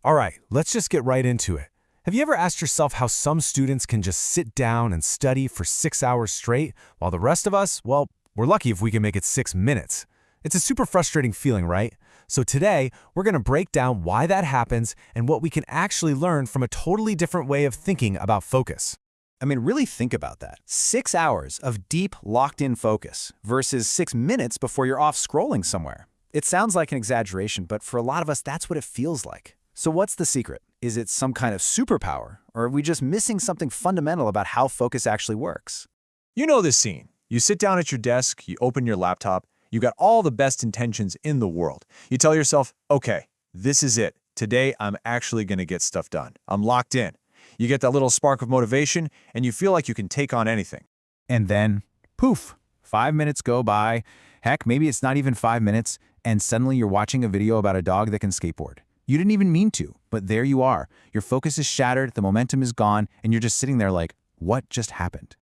All right, let's just get right into it. Have you ever asked yourself how some students can just sit down and study for 6 hours straight, while the rest of us, well, we're lucky if we can make it 6 minutes? It's a super frustrating feeling, right? So today, we're going to break down why that happens and what we can actually learn from a totally different way of thinking about focus. I mean, really think about that. 6 hours of deep, locked-in focus versus 6 minutes before you're off scrolling somewhere. It sounds like an exaggeration, but for a lot of us, that's what it feels like. So what's the secret? Is it some kind of superpower, or are we just missing something fundamental about how focus actually works? You know this scene. You sit down at your desk, you open your laptop, you got all the best intentions in the world. You tell yourself, okay, this is it. Today, I'm actually going to get stuff done. I'm locked in. You get that little spark of motivation, and you feel like you can take on anything. And then, poof, 5 minutes go by. Heck, maybe it's not even 5 minutes, and suddenly you're watching a video about a dog that can skateboard. You didn't even mean to, but there you are. Your focus is shattered, the momentum is gone, and you're just sitting there like, what just happened?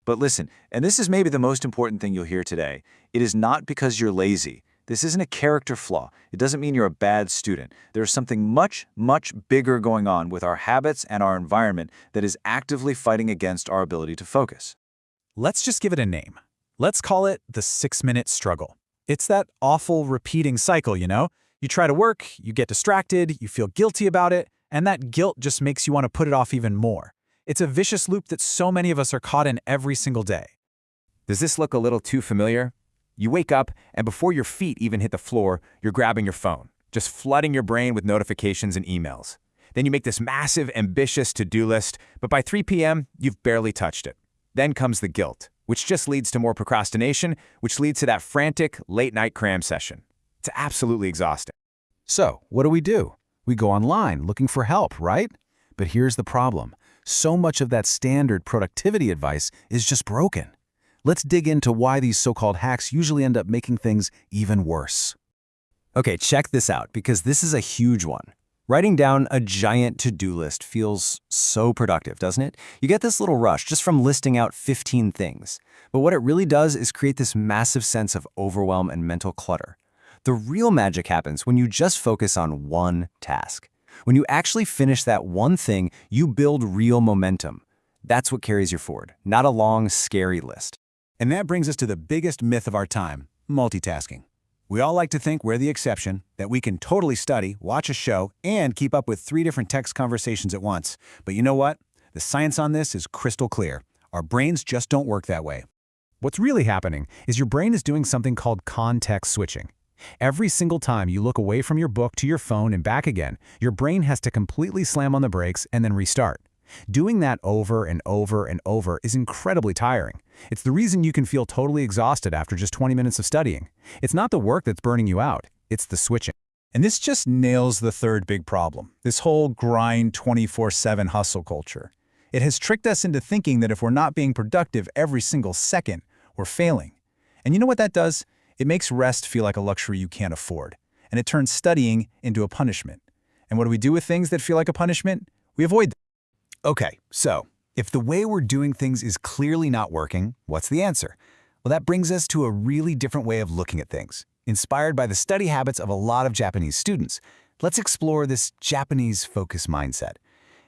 But listen, and this is maybe the most important thing you'll hear today, it is not because you're lazy. This isn't a character flaw. It doesn't mean you're a bad student. There's something much, much bigger going on with our habits and our environment that is actively fighting against our ability to focus. Let's just give it a name. Let's call it the 6-minute struggle. It's that awful repeating cycle, you know? You try to work, you get distracted, you feel guilty about it, and that guilt just makes you want to put it off even more. It's a vicious loop that so many of us are caught in every single day. Does this look a little too familiar? You wake up, and before your feet even hit the floor, you're grabbing your phone, just flooding your brain with notifications and emails. Then you make this massive, ambitious to-do list, but by 3 p.m., you've barely touched it. Then comes the guilt, which just leads to more procrastination, which leads to that frantic, late-night cram session. It's absolutely exhausting. So, what do? We go online looking for help, right? But here's the problem. So much of that standard productivity advice is just broken. Let's dig into why these so-called hacks usually end up making things even worse. Okay, check this out, because this is a huge one. Writing down a giant to-do list feels so productive, doesn't it? You get this little rush just from listing out 15 things. But what it really does is create this massive sense of overwhelm and mental clutter. The real magic happens when you just focus on one task. When you actually finish that one thing, you build real momentum. That's what carries you forward, not a long, scary list. And that brings us to the biggest myth of our time, multitasking. We all like to think we're the exception, that we can totally study, watch a show, and keep up with 3 different text conversations at once. But you know what? The science on this is crystal clear. Our brains just don't work that way. What's really happening is your brain is doing something called context switching. Every single time you look away from your book to your phone and back again, your brain has to completely slam on the brakes and then restart. Doing that over and over and over is incredibly tiring. It's the reason you can feel totally exhausted after just 20 minutes of studying. It's not the work that's burning you out, it's the switching. And this just nails the third big problem, this whole grind 24/7 hustle culture. It has tricked us into thinking that if we're not being productive every single second, we're failing. And you know what that does? It makes rest feel like a luxury you can't afford, and it turns studying into a punishment. And what do we do with things that feel like a punishment? We avoid them. Okay, so if the way we're doing things is clearly not working, what's the answer? Well, that brings us to a really different way of looking at things, inspired by the study habits of a lot of Japanese students. Let's explore this Japanese focus mindset.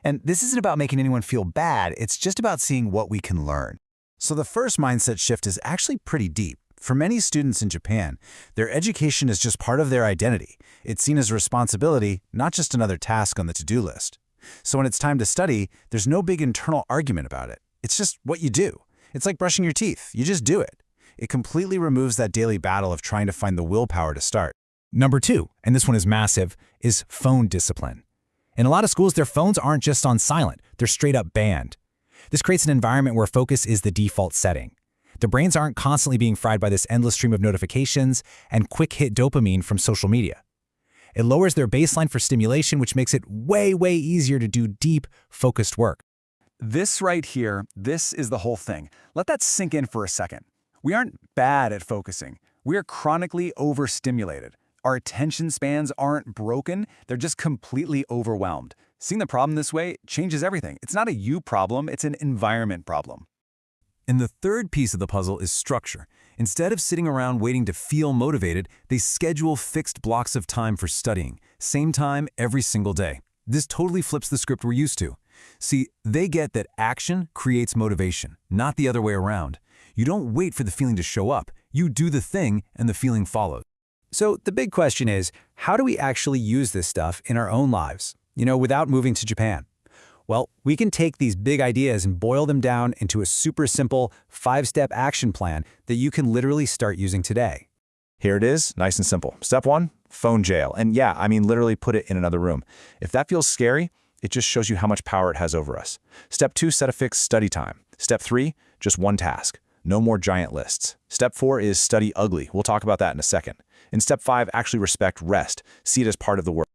And this isn't about making anyone feel bad, it's just about seeing what we can learn. So the first mindset shift is actually pretty deep. For many students in Japan, their education is just part of their identity. It's seen as a responsibility, not just another task on the to-do list. So when it's time to study, there's no big internal argument about it. It's just what you do. It's like brushing your teeth. You just do it. It completely removes that daily battle of trying to find the willpower to start. Number 2, and this one is massive, is phone discipline. In a lot of schools, their phones aren't just on silent. They're straight up banned. This creates an environment where focus is the default setting. The brains aren't constantly being fried by this endless stream of notifications and quick-hit dopamine from social media. It lowers their baseline for stimulation, which makes it way easier to do deep, focused work. This right here, this is the whole thing. Let that sink in for a second. We aren't bad at focusing. We are chronically overstimulated. Our attention spans aren't broken, they're just completely overwhelmed. Seeing the problem this way changes everything. It's not a you problem, it's an environment problem. And the third piece of the puzzle is structure. Instead of sitting around waiting to feel motivated, they schedule fixed blocks of time for studying, same time every single day. This totally flips the script we're used to. See, they get that action creates motivation, not the other way around. You don't wait for the feeling to show up. You do the thing, and the feeling follows. So the big question is, how do we actually use this stuff in our own lives, without moving to Japan? Well, we can take these big ideas and boil them down into a super simple 5-step action plan that you can literally start using today. Here it is, nice and simple. Step 1, phone jail. And yeah, I mean literally put it in another room. If that feels scary, it just shows you how much power it has over us. Step 2, set a fixed study time. Step 3, just one task. No more giant lists. Step 4 is study ugly. We'll talk about that in a second. In step 5, actually respect rest. See it as part of the work.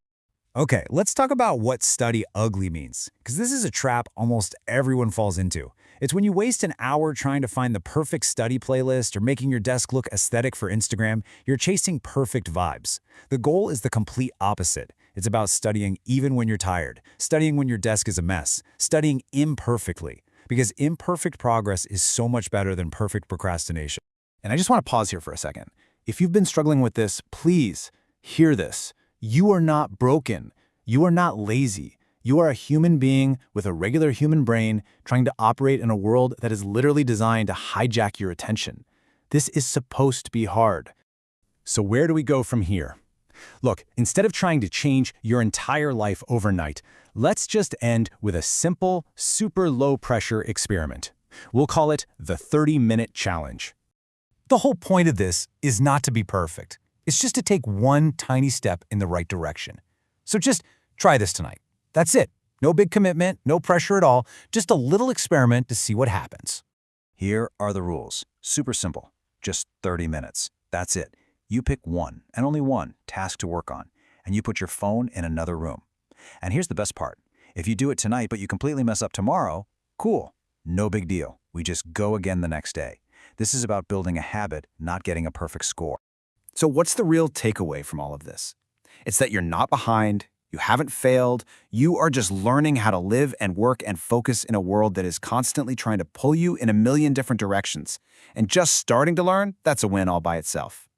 Okay, let's talk about what study ugly means, because this is a trap almost everyone falls into. It's when you waste an hour trying to find the perfect study playlist or making your desk look aesthetic for Instagram, you're chasing perfect vibes. The goal is the complete opposite. It's about studying even when you're tired, studying when your desk is a mess, studying imperfectly, because imperfect progress is so much better than perfect procrastination. And I just want to pause here for a second. If you've been struggling with this, please hear this. You are not broken. You are not lazy. You are a human being with a regular human brain trying to operate in a world that is literally designed to hijack your attention. This is supposed to be hard. So where do we go from here? Look, instead of trying to change your entire life overnight, let's just end with a simple, super low-pressure experiment. We'll call it the 30-minute challenge. The whole point of this is not to be perfect. It's just to take one tiny step in the right direction. So just try this tonight. That's it. No big commitment, no pressure at all, just a little experiment to see what happens. Here are the rules. Super simple. Just 30 minutes. That's it. You pick one, and only one, task to work on, and you put your phone in another room. And here's the best part. If you do it tonight but you completely mess up tomorrow, cool. No big deal. We just go again the next day. This is about building a habit, not getting a perfect score. So what's the real takeaway from all of this? It's that you're not behind, you haven't failed, you are just learning how to live and work and focus in a world that is constantly trying to pull you in a million different directions. And just starting to learn, that's a win all by itself.